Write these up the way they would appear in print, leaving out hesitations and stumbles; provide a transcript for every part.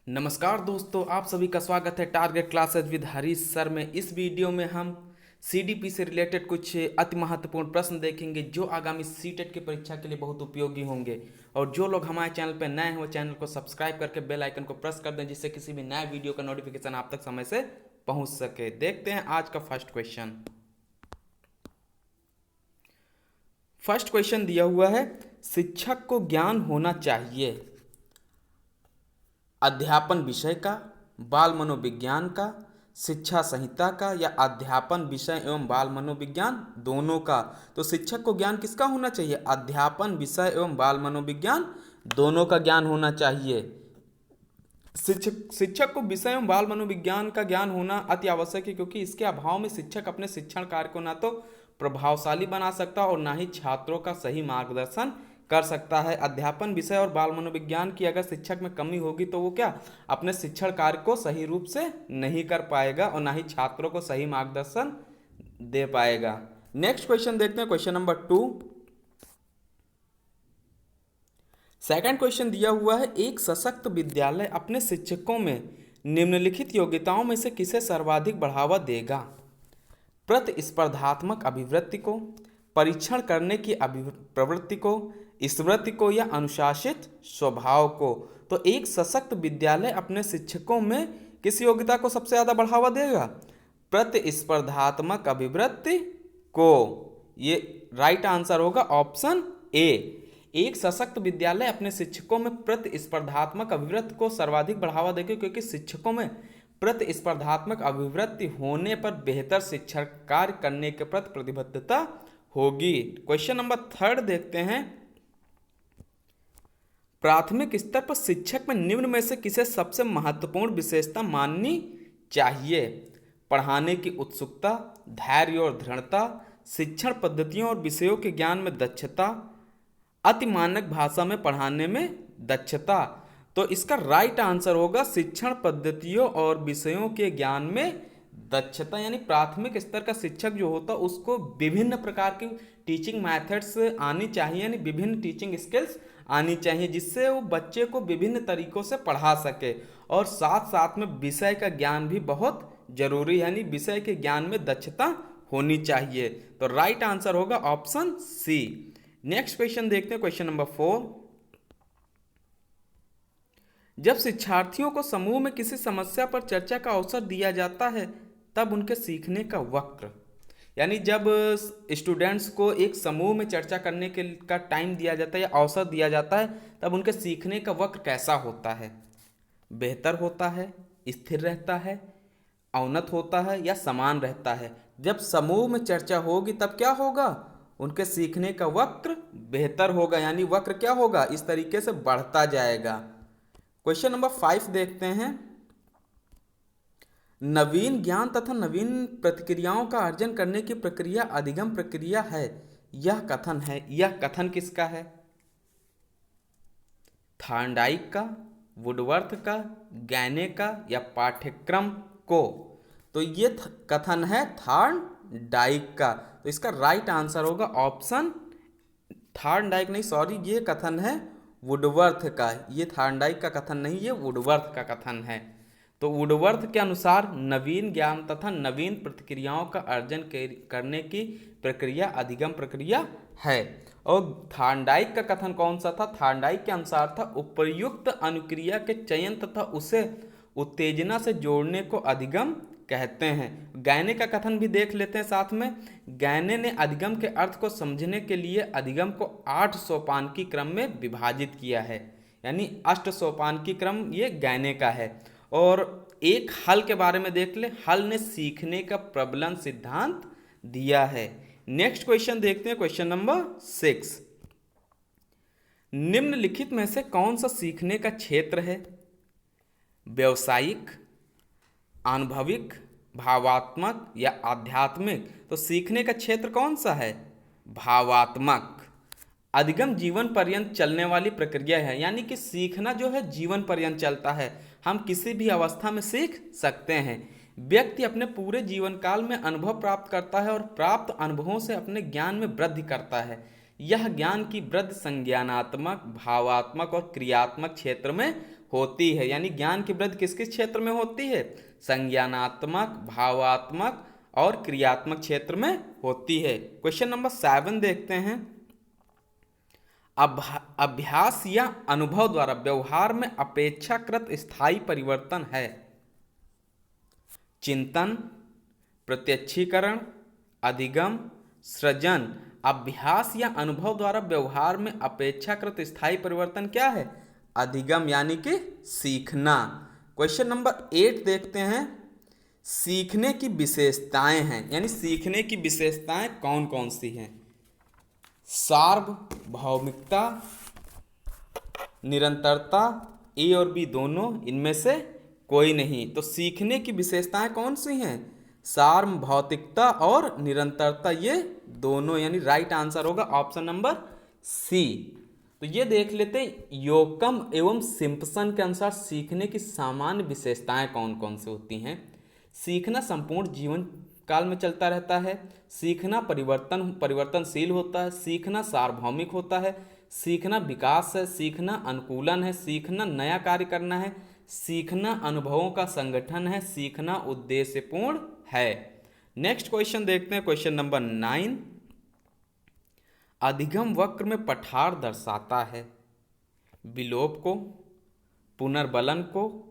नमस्कार दोस्तों, आप सभी का स्वागत है target classes with Harish sir में। इस वीडियो में हम सीडीपी से रिलेटेड कुछ अति महत्वपूर्ण प्रश्न देखेंगे जो आगामी सीटेट की परीक्षा के लिए बहुत उपयोगी होंगे। और जो लोग हमारे चैनल पर नए हैं वो चैनल को सब्सक्राइब करके बेल आइकन को प्रेस कर दें, जिससे किसी भी नए वीडियो का नोटिफिकेशन आप तक समय से पहुंच सके। देखते हैं आज का फर्स्ट क्वेश्चन। फर्स्ट क्वेश्चन दिया हुआ है, शिक्षक को ज्ञान होना चाहिए अध्यापन विषय का, बाल मनोविज्ञान का, शिक्षा संहिता का, या अध्यापन विषय एवं बाल मनोविज्ञान दोनों का। तो शिक्षक को ज्ञान किसका होना चाहिए? अध्यापन विषय एवं बाल मनोविज्ञान दोनों का ज्ञान होना चाहिए। शिक्षक को विषय एवं बाल मनोविज्ञान का ज्ञान होना अति आवश्यक है, क्योंकि इसके अभाव में शिक्षक अपने शिक्षण कार्य को ना तो प्रभावशाली बना सकता और ना ही छात्रों का सही मार्गदर्शन कर सकता है। अध्यापन विषय और बाल मनोविज्ञान की अगर शिक्षक में कमी होगी तो वो क्या अपने शिक्षण कार्य को सही रूप से नहीं कर पाएगा और ना ही छात्रों को सही मार्गदर्शन दे पाएगा। नेक्स्ट क्वेश्चन देखते हैं, क्वेश्चन नंबर 2। सेकंड क्वेश्चन दिया हुआ है, एक सशक्त विद्यालय अपने शिक्षकों में निम्नलिखित योग्यताओं में से किसे सर्वाधिक बढ़ावा देगा? प्रतिस्पर्धात्मक अभिवृत्ति को, परीक्षण करने की प्रवृत्ति को, स्मृति को, या अनुशासित स्वभाव को। तो एक सशक्त विद्यालय अपने शिक्षकों में किस योग्यता को सबसे ज्यादा बढ़ावा देगा? प्रतिस्पर्धात्मक अभिवृत्ति को। ये राइट आंसर होगा ऑप्शन ए। एक सशक्त विद्यालय अपने शिक्षकों में प्रतिस्पर्धात्मक अभिवृत्ति को सर्वाधिक बढ़ावा देगा, क्योंकि शिक्षकों में प्रतिस्पर्धात्मक अभिवृत्ति होने पर बेहतर शिक्षण कार्य करने के प्रति प्रतिबद्धता होगी। क्वेश्चन नंबर 3 देखते हैं, प्राथमिक स्तर पर शिक्षक में निम्न में से किसे सबसे महत्वपूर्ण विशेषता माननी चाहिए? पढ़ाने की उत्सुकता, धैर्य और दृढ़ता, शिक्षण पद्धतियों और विषयों के ज्ञान में दक्षता, अति मानक भाषा में पढ़ाने में दक्षता। तो इसका राइट आंसर होगा शिक्षण पद्धतियों और विषयों के ज्ञान में दक्षता। यानी प्राथमिक स्तर का शिक्षक जो होता उसको विभिन्न प्रकार की टीचिंग मेथड्स आनी चाहिए, यानी विभिन्न टीचिंग स्किल्स आनी चाहिए, जिससे वो बच्चे को विभिन्न तरीकों से पढ़ा सके। और साथ साथ में विषय का ज्ञान भी बहुत जरूरी है, यानी विषय के ज्ञान में दक्षता होनी चाहिए। तो राइट आंसर होगा ऑप्शन सी। नेक्स्ट क्वेश्चन देखते हैं, क्वेश्चन नंबर 4। जब शिक्षार्थियों को समूह में किसी समस्या पर चर्चा का अवसर दिया जाता है तब उनके सीखने का वक्र, यानी जब स्टूडेंट्स को एक समूह में चर्चा करने के का टाइम दिया जाता है या अवसर दिया जाता है, तब उनके सीखने का वक्र कैसा होता है? बेहतर होता है, स्थिर रहता है, अवनत होता है, या समान रहता है? जब समूह में चर्चा होगी तब क्या होगा? उनके सीखने का वक्र बेहतर होगा, यानी वक्र क्या होगा? इस तरीके से बढ़ता जाएगा। क्वेश्चन नंबर 5 देखते हैं, नवीन ज्ञान तथा नवीन प्रतिक्रियाओं का अर्जन करने की प्रक्रिया अधिगम प्रक्रिया है। यह कथन है, यह कथन किसका है? थॉर्नडाइक का, वुडवर्थ का, गैने का, या पाठ्यक्रम को? तो ये कथन है थॉर्नडाइक का। तो इसका राइट आंसर होगा ऑप्शन थॉर्नडाइक नहीं, सॉरी, ये कथन है वुडवर्थ का। ये थॉर्नडाइक का कथन नहीं, ये वुडवर्थ का कथन है। तो वुडवर्थ के अनुसार नवीन ज्ञान तथा नवीन प्रतिक्रियाओं का अर्जन करने की प्रक्रिया अधिगम प्रक्रिया है। और थॉर्नडाइक का कथन कौन सा था? थॉर्नडाइक के अनुसार था उपयुक्त अनुक्रिया के चयन तथा उसे उत्तेजना से जोड़ने को अधिगम कहते हैं। गैने का कथन भी देख लेते हैं साथ में। गैने ने अधिगम के अर्थ को समझने के लिए अधिगम को 8 सोपान की क्रम में विभाजित किया है, यानी 8 सोपान की क्रम ये गैने का है। और एक हल के बारे में देख ले, हल ने सीखने का प्रबलन सिद्धांत दिया है। नेक्स्ट क्वेश्चन देखते हैं, क्वेश्चन नंबर 6। निम्नलिखित में से कौन सा सीखने का क्षेत्र है? व्यावसायिक, अनुभविक, भावात्मक, या आध्यात्मिक? तो सीखने का क्षेत्र कौन सा है? भावात्मक। अधिगम जीवन पर्यंत चलने वाली प्रक्रिया है, यानी कि सीखना जो है जीवन पर्यंत चलता है, हम किसी भी अवस्था में सीख सकते हैं। व्यक्ति अपने पूरे जीवन काल में अनुभव प्राप्त करता है और प्राप्त अनुभवों से अपने ज्ञान में वृद्धि करता है। यह ज्ञान की वृद्धि संज्ञानात्मक, भावात्मक और क्रियात्मक क्षेत्र में होती है, यानी ज्ञान की वृद्धि किस किस क्षेत्र में होती है? संज्ञानात्मक, भावात्मक और क्रियात्मक क्षेत्र में होती है। क्वेश्चन नंबर 7 देखते हैं। अभ्यास या अनुभव द्वारा व्यवहार में अपेक्षाकृत स्थायी परिवर्तन है चिंतन, प्रत्यक्षीकरण, अधिगम, सृजन। अभ्यास या अनुभव द्वारा व्यवहार में अपेक्षाकृत स्थायी परिवर्तन क्या है? अधिगम यानी कि सीखना। क्वेश्चन नंबर 8 देखते हैं। सीखने की विशेषताएं हैं, यानी सीखने की विशेषताएं कौन कौन सी हैं? सार्वभौमिकता, निरंतरता, ए और बी दोनों, इनमें से कोई नहीं। तो सीखने की विशेषताएं कौन सी हैं? सार्वभौतिकता और निरंतरता, ये दोनों, यानी राइट आंसर होगा ऑप्शन नंबर सी। तो ये देख लेते हैं योकम एवं सिम्पसन के अनुसार सीखने की सामान्य विशेषताएं कौन कौन सी होती हैं। सीखना संपूर्ण जीवन काल में चलता रहता है, सीखना परिवर्तनशील होता है, सीखना सार्वभौमिक होता है, सीखना विकास है, सीखना अनुकूलन है, सीखना नया कार्य करना है, सीखना अनुभवों का संगठन है, सीखना उद्देश्यपूर्ण है। नेक्स्ट क्वेश्चन देखते हैं, क्वेश्चन नंबर 9। अधिगम वक्र में पठार दर्शाता है विलोप को, पुनर्बलन को,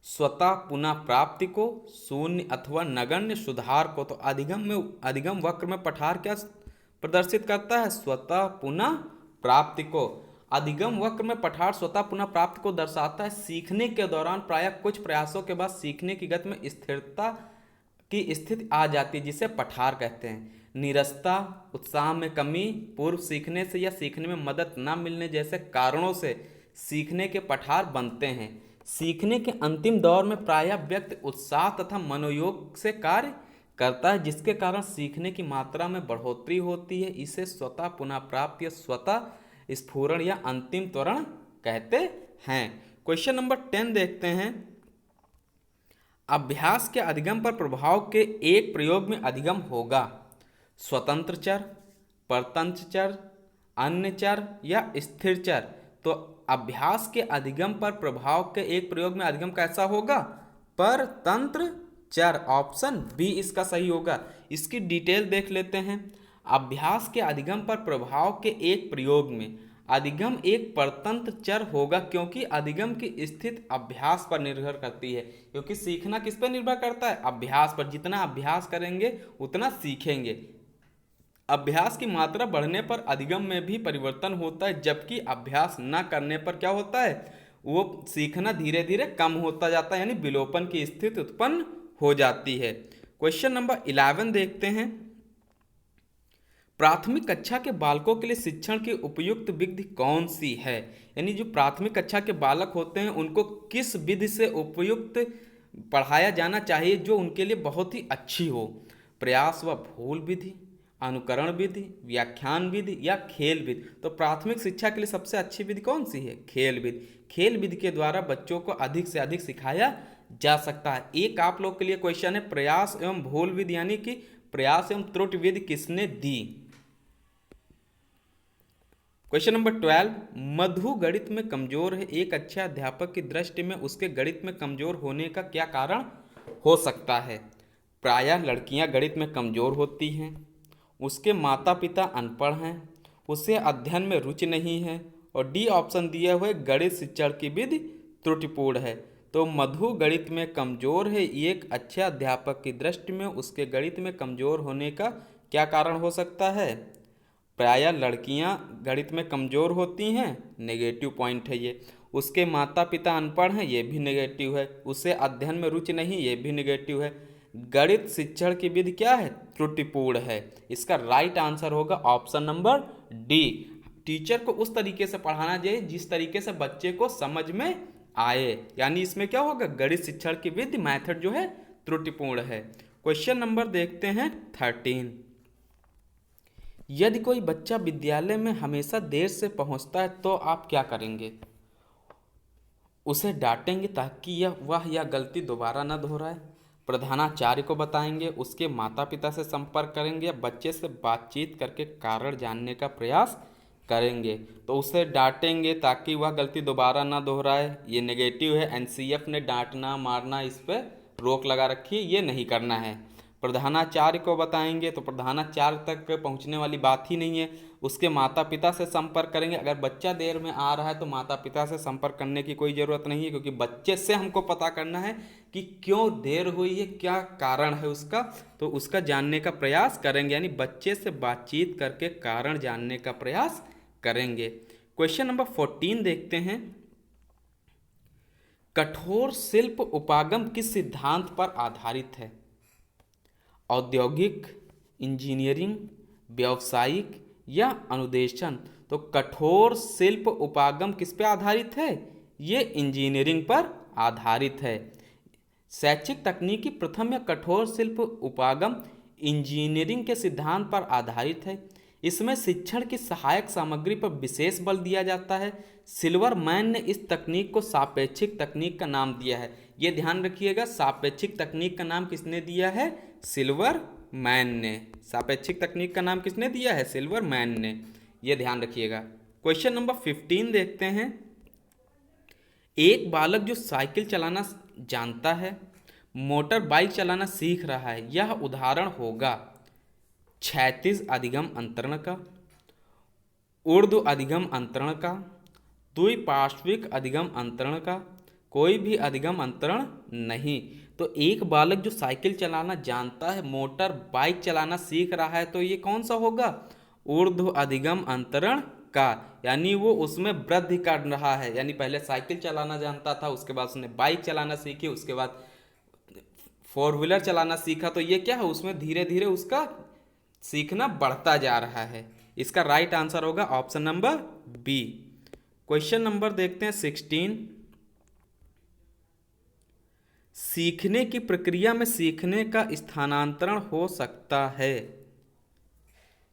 स्वतः पुनः प्राप्ति को, शून्य अथवा नगण्य सुधार को। तो अधिगम वक्र में पठार क्या प्रदर्शित करता है? स्वतः पुनः प्राप्ति को। अधिगम वक्र में पठार स्वतः पुनः प्राप्ति को दर्शाता है। सीखने के दौरान प्रायः कुछ प्रयासों के बाद सीखने की गति में स्थिरता की स्थिति आ जाती है, जिसे पठार कहते हैं। नीरसता, उत्साह में कमी, पूर्व सीखने से या सीखने में मदद न मिलने जैसे कारणों से सीखने के पठार बनते हैं। सीखने के अंतिम दौर में प्रायः व्यक्ति उत्साह तथा मनोयोग से कार्य करता है, जिसके कारण सीखने की मात्रा में बढ़ोतरी होती है। इसे स्वतः पुनः प्राप्ति या स्वतः स्फुरण या अंतिम त्वरण कहते हैं। क्वेश्चन नंबर 10 देखते हैं। अभ्यास के अधिगम पर प्रभाव के एक प्रयोग में अधिगम होगा स्वतंत्र चर, परतंत्र चर, अन्य चर या स्थिर चर। तो अभ्यास के अधिगम पर प्रभाव के एक प्रयोग में अधिगम कैसा होगा? परतंत्र चर। ऑप्शन बी इसका सही होगा। इसकी डिटेल देख लेते हैं। अभ्यास के अधिगम पर प्रभाव के एक प्रयोग में अधिगम एक परतंत्र चर होगा, क्योंकि अधिगम की स्थिति अभ्यास पर निर्भर करती है। क्योंकि सीखना किस पर निर्भर करता है? अभ्यास पर। जितना अभ्यास करेंगे उतना सीखेंगे। अभ्यास की मात्रा बढ़ने पर अधिगम में भी परिवर्तन होता है, जबकि अभ्यास न करने पर क्या होता है? वो सीखना धीरे धीरे कम होता जाता है, यानी विलोपन की स्थिति उत्पन्न हो जाती है। क्वेश्चन नंबर 11 देखते हैं। प्राथमिक कक्षा के बालकों के लिए शिक्षण की उपयुक्त विधि कौन सी है? यानी जो प्राथमिक कक्षा के बालक होते हैं उनको किस विधि से उपयुक्त पढ़ाया जाना चाहिए जो उनके लिए बहुत ही अच्छी हो? प्रयास व भूल विधि, अनुकरण विधि, व्याख्यान विधि या खेल विधि। तो प्राथमिक शिक्षा के लिए सबसे अच्छी विधि कौन सी है? खेल विधि। खेल विधि के द्वारा बच्चों को अधिक से अधिक सिखाया जा सकता है। एक आप लोग के लिए क्वेश्चन है, प्रयास एवं भूल विधि यानी कि प्रयास एवं त्रुटि विधि किसने दी? Question number 12। मधु गणित में कमजोर है। एक अच्छे अध्यापक की दृष्टि में उसके गणित में कमजोर होने का क्या कारण हो सकता है? प्रायः लड़कियां गणित में कमजोर होती हैं, उसके माता पिता अनपढ़ हैं, उसे अध्ययन में रुचि नहीं है, और डी ऑप्शन दिया हुआ गणित शिक्षण की विधि त्रुटिपूर्ण है। तो मधु गणित में कमजोर है। एक अच्छे अध्यापक की दृष्टि में उसके गणित में कमजोर होने का क्या कारण हो सकता है? प्रायः लड़कियां गणित में कमजोर होती हैं, नेगेटिव पॉइंट है ये। उसके माता पिता अनपढ़ हैं, ये भी नेगेटिव है। उसे अध्ययन में रुचि नहीं, ये भी नेगेटिव है। गणित शिक्षण की विधि क्या है? त्रुटिपूर्ण है। इसका राइट आंसर होगा ऑप्शन नंबर डी। टीचर को उस तरीके से पढ़ाना चाहिए जिस तरीके से बच्चे को समझ में आए, यानी इसमें क्या होगा? गणित शिक्षण की विधि मेथड जो है त्रुटिपूर्ण है। क्वेश्चन नंबर देखते हैं 13। यदि कोई बच्चा विद्यालय में हमेशा देर से पहुंचता है तो आप क्या करेंगे? उसे डांटेंगे ताकि वह यह गलती दोबारा न दोहराए, प्रधानाचार्य को बताएंगे, उसके माता पिता से संपर्क करेंगे, या बच्चे से बातचीत करके कारण जानने का प्रयास करेंगे, तो उसे डांटेंगे ताकि वह गलती दोबारा ना दोहराए। ये नेगेटिव है। एनसीएफ ने डांटना मारना इस पर रोक लगा रखी है, ये नहीं करना है। प्रधानाचार्य को बताएंगे, तो प्रधानाचार्य तक पहुंचने वाली बात ही नहीं है। उसके माता पिता से संपर्क करेंगे। अगर बच्चा देर में आ रहा है तो माता पिता से संपर्क करने की कोई ज़रूरत नहीं है, क्योंकि बच्चे से हमको पता करना है कि क्यों देर हुई है, क्या कारण है उसका, तो उसका जानने का प्रयास करेंगे। यानी बच्चे से बातचीत करके कारण जानने का प्रयास करेंगे। क्वेश्चन नंबर 14 देखते हैं। कठोर शिल्प उपागम किस सिद्धांत पर आधारित है? औद्योगिक, इंजीनियरिंग, व्यावसायिक या अनुदेशन? तो कठोर शिल्प उपागम किस पे आधारित है? ये इंजीनियरिंग पर आधारित है। शैक्षिक तकनीकी प्रथम या कठोर शिल्प उपागम इंजीनियरिंग के सिद्धांत पर आधारित है। इसमें शिक्षण की सहायक सामग्री पर विशेष बल दिया जाता है। सिल्वरमैन ने इस तकनीक को सापेक्षिक तकनीक का नाम दिया है। ये ध्यान रखिएगा, सापेक्षिक तकनीक का नाम किसने दिया है? सिल्वरमैन ने। सापेक्षिक तकनीक का नाम किसने दिया है? सिल्वरमैन ने। ये ध्यान रखिएगा। क्वेश्चन नंबर 15 देखते हैं। एक बालक जो साइकिल चलाना जानता है, मोटर बाइक चलाना सीख रहा है, यह उदाहरण होगा क्षैतिज अधिगम अंतरण का, ऊर्ध्व अधिगम अंतरण का, द्विपार्श्विक अधिगम अंतरण का, कोई भी अधिगम अंतरण नहीं। तो एक बालक जो साइकिल चलाना जानता है, मोटर बाइक चलाना सीख रहा है, तो ये कौन सा होगा? ऊर्ध्व अधिगम अंतरण का। यानी वो उसमें वृद्धि कर रहा है। यानी पहले साइकिल चलाना जानता था, उसके बाद उसने बाइक चलाना सीखी, उसके बाद 4 व्हीलर चलाना सीखा, तो ये क्या है? उसमें धीरे धीरे उसका सीखना बढ़ता जा रहा है। इसका राइट आंसर होगा option number B. Question number देखते हैं 16। सीखने की प्रक्रिया में सीखने का स्थानांतरण हो सकता है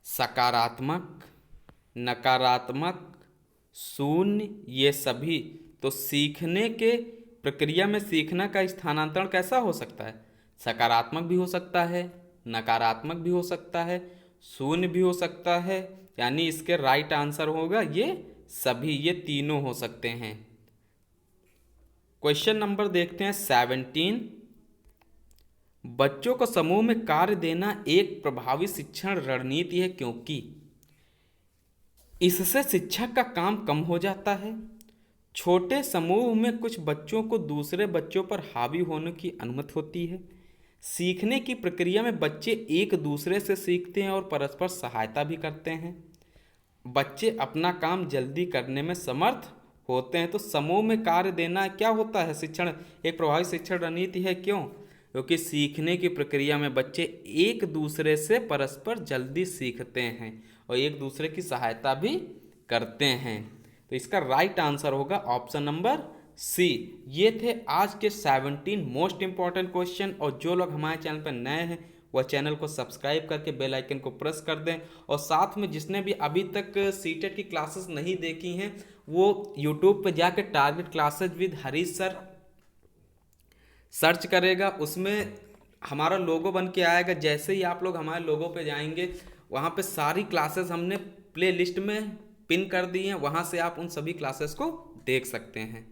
सकारात्मक, नकारात्मक, शून्य, ये सभी। तो सीखने के प्रक्रिया में सीखना का स्थानांतरण कैसा हो सकता है? सकारात्मक भी हो सकता है, नकारात्मक भी हो सकता है, शून्य भी हो सकता है। यानी इसके राइट आंसर होगा ये सभी, ये तीनों हो सकते हैं। क्वेश्चन नंबर देखते हैं 17। बच्चों को समूह में कार्य देना एक प्रभावी शिक्षण रणनीति है, क्योंकि इससे शिक्षक का काम कम हो जाता है। छोटे समूह में कुछ बच्चों को दूसरे बच्चों पर हावी होने की अनुमति होती है। सीखने की प्रक्रिया में बच्चे एक दूसरे से सीखते हैं और परस्पर सहायता भी करते हैं। बच्चे अपना काम जल्दी करने में समर्थ होते हैं। तो समूह में कार्य देना क्या होता है? शिक्षण, एक प्रभावी शिक्षण रणनीति है। क्यों? क्योंकि सीखने की प्रक्रिया में बच्चे एक दूसरे से परस्पर जल्दी सीखते हैं और एक दूसरे की सहायता भी करते हैं। तो इसका राइट आंसर होगा ऑप्शन नंबर सी। ये थे आज के 17 मोस्ट इंपॉर्टेंट क्वेश्चन। और जो लोग हमारे चैनल पर नए हैं वह चैनल को सब्सक्राइब करके बेल आइकन को प्रेस कर दें। और साथ में जिसने भी अभी तक सीटेट की क्लासेस नहीं देखी हैं वो यूट्यूब पर जाकर target classes with Harish sir search करेगा, उसमें हमारा लोगो बन के आएगा। जैसे ही आप लोग हमारे लोगो पे जाएंगे वहाँ पे सारी क्लासेस हमने प्ले लिस्ट में पिन कर दी हैं, वहाँ से आप उन सभी क्लासेस को देख सकते हैं।